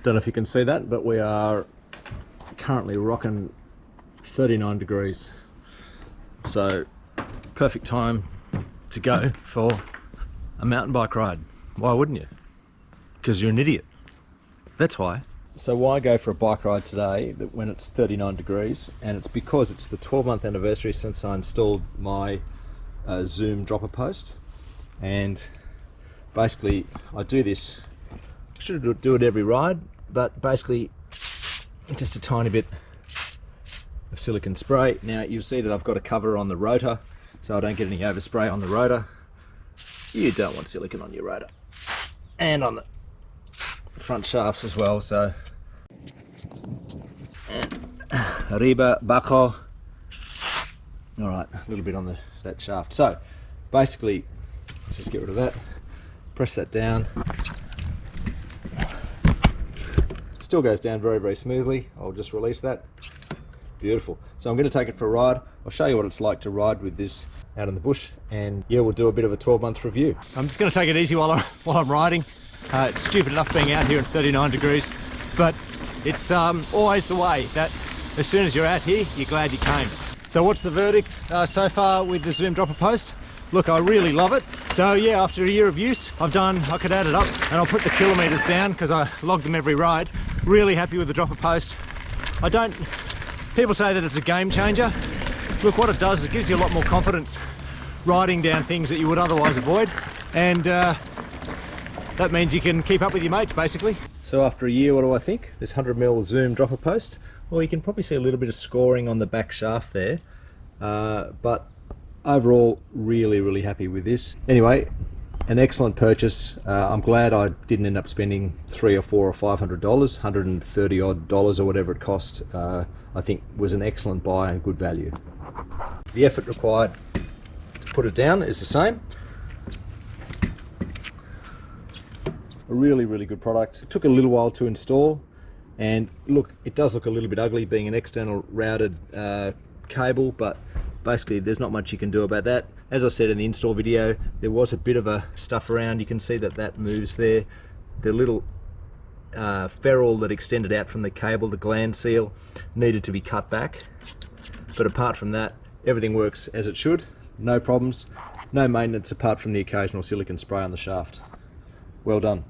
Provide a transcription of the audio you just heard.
Don't know if you can see that, but we are currently rocking 39 degrees. So perfect time to go for a mountain bike ride. Why wouldn't you? Because you're an idiot. That's why. So why go for a bike ride today when it's 39 degrees? And it's because it's the 12-month anniversary since I installed my Zoom dropper post. And basically I do this, I should do it every ride, but basically just a tiny bit of silicone spray. Now you'll see that I've got a cover on the rotor so I don't get any overspray on the rotor. You don't want silicone on your rotor. And on the front shafts as well, so arriba, bajo. All right, a little bit on that shaft. So basically, let's just get rid of that. Press that down. Still goes down very, very smoothly. I'll just release that. Beautiful. So I'm going to take it for a ride. I'll show you what it's like to ride with this out in the bush, and yeah, we'll do a bit of a 12-month review. I'm just going to take it easy while I'm riding. It's stupid enough being out here at 39 degrees, but it's always the way that as soon as you're out here, you're glad you came. So what's the verdict so far with the Zoom dropper post? Look, I really love it. So yeah, after a year of use, I could add it up, and I'll put the kilometers down because I log them every ride. Really happy with the dropper post. People say that it's a game changer. Look, what it does, it gives you a lot more confidence riding down things that you would otherwise avoid, and that means you can keep up with your mates basically. So after a year, what do I think? This 100mm Zoom dropper post, well, you can probably see a little bit of scoring on the back shaft there, but overall really happy with this. Anyway, an excellent purchase. I'm glad I didn't end up spending $300 or $400 or $500. $130 odd or whatever it cost, I think was an excellent buy and good value. The effort required to put it down is the same. A really good product. It took a little while to install, and look, it does look a little bit ugly being an external routed cable, but basically there's not much you can do about that. As I said in the install video, there was a bit of a stuff around. You can see that moves there. The little ferrule that extended out from the cable, the gland seal, needed to be cut back, but apart from that, everything works as it should. No problems, no maintenance apart from the occasional silicone spray on the shaft. Well done.